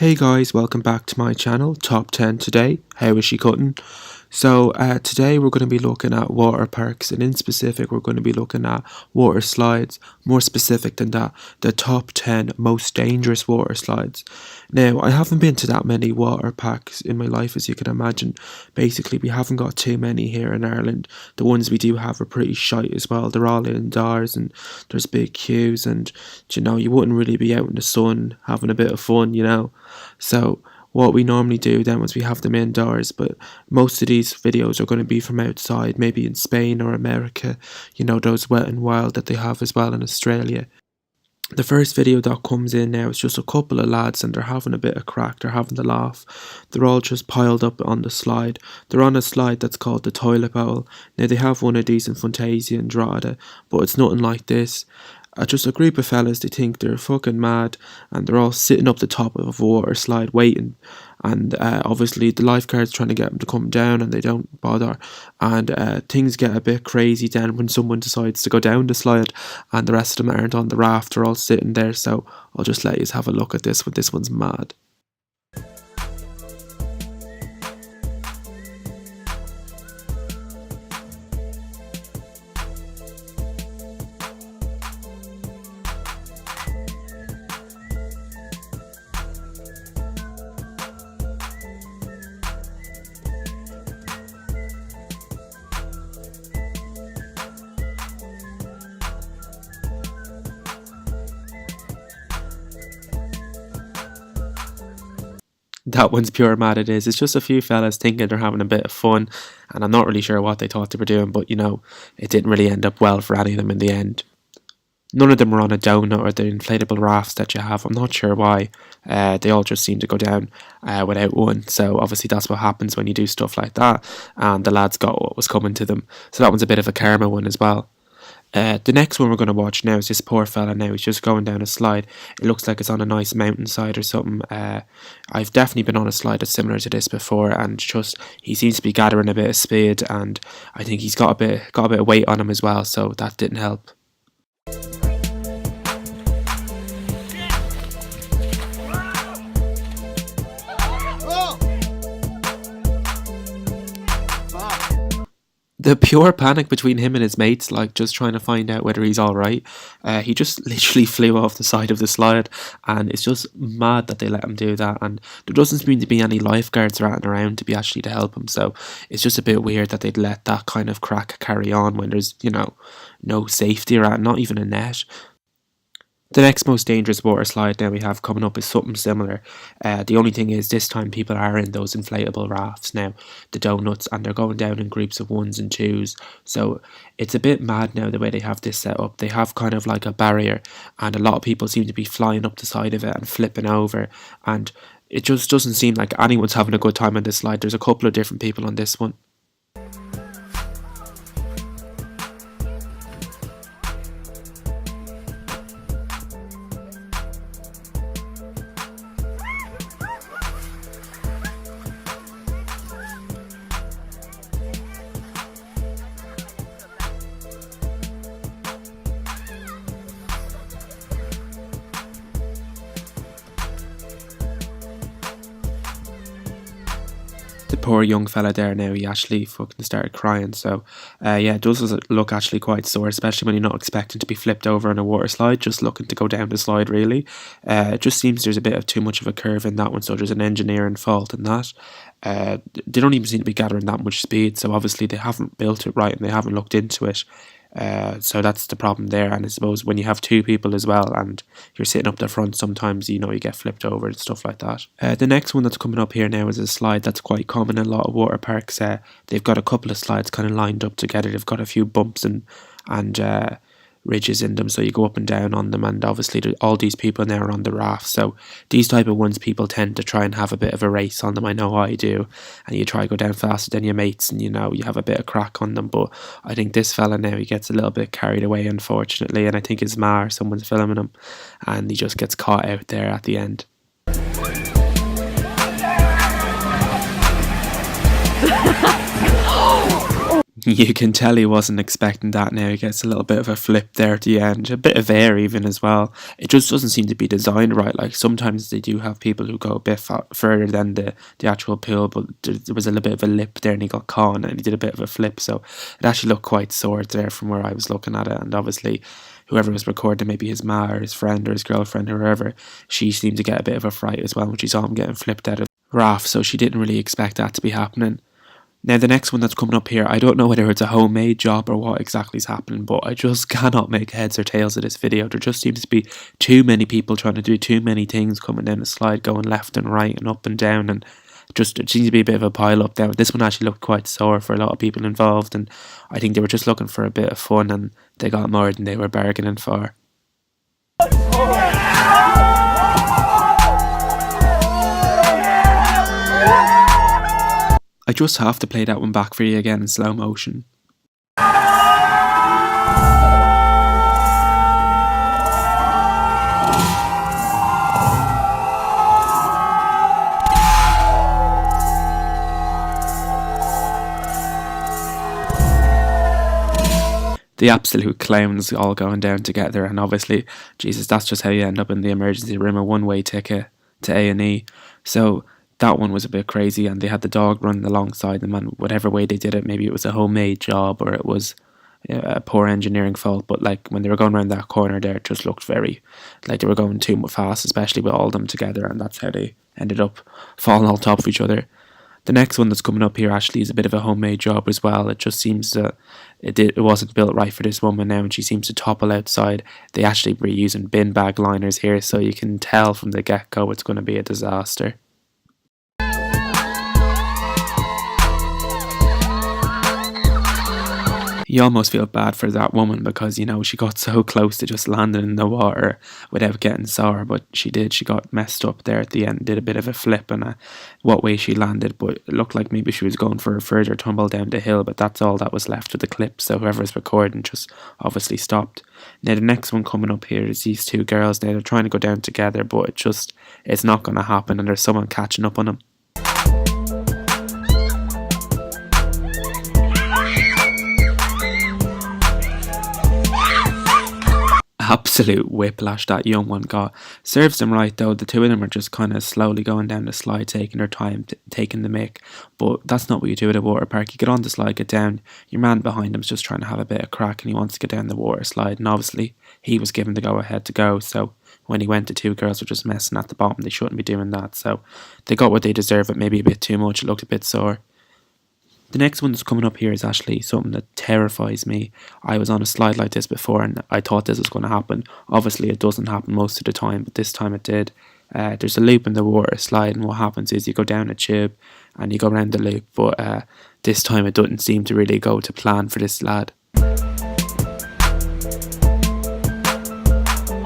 Hey guys, welcome back to my channel, Top 10 Today. How is she cutting? So today we're going to be looking at water parks, and in specific we're going to be looking at water slides. More specific than that, the top 10 most dangerous water slides. Now, I haven't been to that many water parks in my life, as you can imagine. Basically, we haven't got too many here in Ireland. The ones we do have are pretty shite as well. They're all indoors and there's big queues, and you wouldn't really be out in the sun having a bit of fun. So what we normally do then is we have them indoors, but most of these videos are going to be from outside, maybe in Spain or America, those wet and wild that they have as well in Australia. The first video that comes in now is just a couple of lads, and they're having a bit of crack, they're having the laugh. They're all just piled up on the slide. They're on a slide that's called the toilet bowl. Now they have one of these in Fantasia and Drogheda, but it's nothing like this. Just a group of fellas, they think they're fucking mad, and they're all sitting up the top of a water slide waiting, and obviously the lifeguard's trying to get them to come down and they don't bother, and things get a bit crazy then when someone decides to go down the slide and the rest of them aren't on the raft, they're all sitting there. So I'll just let you have a look at this one. This one's mad. That one's pure mad, it is. It's just a few fellas thinking they're having a bit of fun, and I'm not really sure what they thought they were doing, but it didn't really end up well for any of them in the end. None of them were on a donut or the inflatable rafts that you have. I'm not sure why. They all just seem to go down without one. So obviously that's what happens when you do stuff like that, and the lads got what was coming to them. So that one's a bit of a karma one as well. The next one we're going to watch now is this poor fella now. He's just going down a slide. It looks like it's on a nice mountainside or something. I've definitely been on a slide that's similar to this before, and just he seems to be gathering a bit of speed, and I think he's got a bit of weight on him as well, so that didn't help. The pure panic between him and his mates, like just trying to find out whether he's alright. He just literally flew off the side of the slide, and it's just mad that they let him do that, and there doesn't seem to be any lifeguards ratting around to be actually to help him, so it's just a bit weird that they'd let that kind of crack carry on when there's, no safety or not even a net. The next most dangerous water slide now we have coming up is something similar. The only thing is this time people are in those inflatable rafts now, the donuts, and they're going down in groups of ones and twos. So it's a bit mad now the way they have this set up. They have kind of like a barrier, and a lot of people seem to be flying up the side of it and flipping over, and it just doesn't seem like anyone's having a good time on this slide. There's a couple of different people on this one. The poor young fella there now, he actually fucking started crying. So yeah, it does look actually quite sore, especially when you're not expecting to be flipped over on a water slide, just looking to go down the slide really. It just seems there's a bit of too much of a curve in that one, so there's an engineering fault in that. They don't even seem to be gathering that much speed, so obviously they haven't built it right and they haven't looked into it. So that's the problem there, and I suppose when you have two people as well and you're sitting up the front, sometimes you get flipped over and stuff like that. The next one that's coming up here now is a slide that's quite common in a lot of water parks. They've got a couple of slides kind of lined up together. They've got a few bumps and ridges in them, so you go up and down on them, and obviously all these people now are on the raft, so these type of ones people tend to try and have a bit of a race on them. I know I do, and you try to go down faster than your mates, and you have a bit of crack on them. But I think this fella now, he gets a little bit carried away unfortunately, and I think his ma or someone's filming him, and he just gets caught out there at the end. You can tell he wasn't expecting that now. He gets a little bit of a flip there at the end, a bit of air even as well. It just doesn't seem to be designed right. Like sometimes they do have people who go a bit further than the actual pool, but there was a little bit of a lip there and he got caught and he did a bit of a flip. So it actually looked quite sore there from where I was looking at it. And obviously, whoever was recording, maybe his ma or his friend or his girlfriend or whoever, she seemed to get a bit of a fright as well when she saw him getting flipped out of the raft. So she didn't really expect that to be happening. Now, the next one that's coming up here, I don't know whether it's a homemade job or what exactly is happening, but I just cannot make heads or tails of this video. There just seems to be too many people trying to do too many things coming down the slide, going left and right and up and down, and just it seems to be a bit of a pile up there. This one actually looked quite sore for a lot of people involved, and I think they were just looking for a bit of fun and they got more than they were bargaining for. I just have to play that one back for you again in slow motion. The absolute clowns all going down together, and obviously, Jesus, that's just how you end up in the emergency room, a one-way ticket to A&E. So that one was a bit crazy, and they had the dog running alongside them, and whatever way they did it, maybe it was a homemade job or it was a poor engineering fault, but like when they were going around that corner there, it just looked very like they were going too much fast, especially with all of them together, and that's how they ended up falling on top of each other. The next one that's coming up here actually is a bit of a homemade job as well. It just seems that it wasn't built right for this woman now, and she seems to topple outside. They actually were using bin bag liners here, so you can tell from the get-go it's going to be a disaster. You almost feel bad for that woman because, you know, she got so close to just landing in the water without getting sore, but she did. She got messed up there at the end, did a bit of a flip and what way she landed, but it looked like maybe she was going for a further tumble down the hill, but that's all that was left of the clip, so whoever's recording just obviously stopped. Now the next one coming up here is these two girls. Now they're trying to go down together, but it's not going to happen, and there's someone catching up on them. Absolute whiplash that young one got. Serves them right though. The two of them are just kind of slowly going down the slide, taking their time, taking the mick. But that's not what you do at a water park. You get on the slide, get down. Your man behind him's just trying to have a bit of crack and he wants to get down the water slide. And obviously he was given the go ahead to go. So when he went, the two girls were just messing at the bottom. They shouldn't be doing that. So they got what they deserve, but maybe a bit too much. It looked a bit sore. The next one that's coming up here is actually something that terrifies me. I was on a slide like this before and I thought this was going to happen. Obviously it doesn't happen most of the time, but this time it did. There's a loop in the water slide, and what happens is you go down a tube and you go around the loop, but this time it doesn't seem to really go to plan for this lad. Oh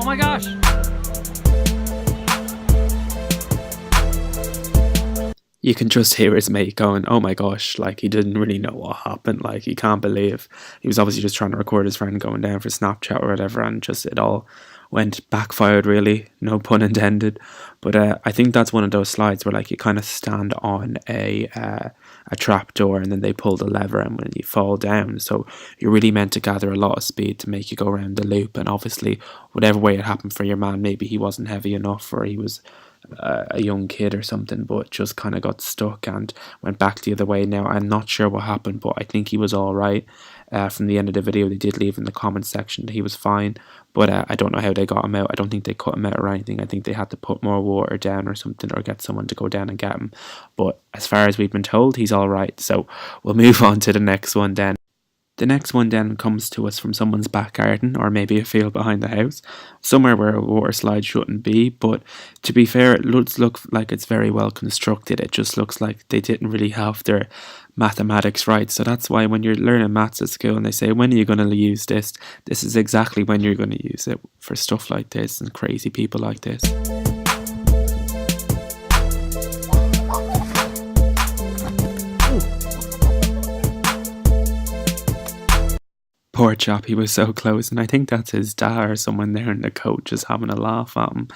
my gosh! You can just hear his mate going, oh my gosh, like he didn't really know what happened, like he can't believe. He was obviously just trying to record his friend going down for Snapchat or whatever, and just it all backfired really, no pun intended. But I think that's one of those slides where like you kind of stand on a trap door and then they pull the lever and when you fall down, so you're really meant to gather a lot of speed to make you go around the loop. And obviously whatever way it happened for your man, maybe he wasn't heavy enough or he was a young kid or something, but just kind of got stuck and went back the other way. Now I'm not sure what happened, but I think he was all right. From the end of the video they did leave in the comment section that he was fine, but I don't know how they got him out. I don't think they cut him out or anything. I think they had to put more water down or something, or get someone to go down and get him. But as far as we've been told, he's all right. So we'll move on to the next one then. The next one then comes to us from someone's back garden, or maybe a field behind the house, somewhere where a water slide shouldn't be. But to be fair, it looks like it's very well constructed. It just looks like they didn't really have their mathematics right. So that's why when you're learning maths at school and they say, when are you going to use this? This is exactly when you're going to use it, for stuff like this and crazy people like this. Poor chap, he was so close, and I think that's his dad or someone there in the coach just having a laugh at him.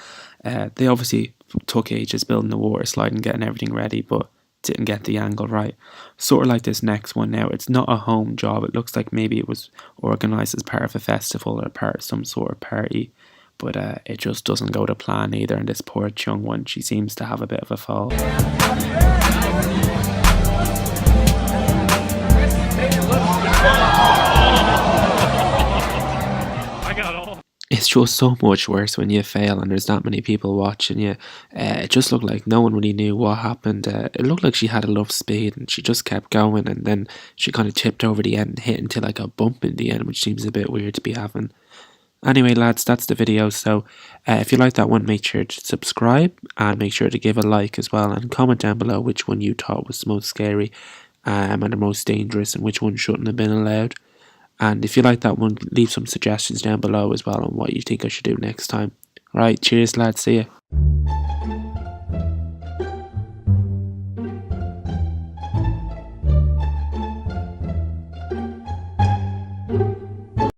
They obviously took ages building the water slide and getting everything ready, but didn't get the angle right. Sort of like this next one now. It's not a home job. It looks like maybe it was organised as part of a festival or part of some sort of party. But it just doesn't go to plan either. And this poor young one, she seems to have a bit of a fall. It's just so much worse when you fail and there's that many people watching you. It just looked like no one really knew what happened. It looked like she had enough speed and she just kept going, and then she kind of tipped over the end and hit into like a bump in the end, which seems a bit weird to be having. Anyway, lads, that's the video. So if you like that one, make sure to subscribe and make sure to give a like as well, and comment down below which one you thought was the most scary and the most dangerous, and which one shouldn't have been allowed. And if you like that one, leave some suggestions down below as well on what you think I should do next time. Right, cheers lads, see ya.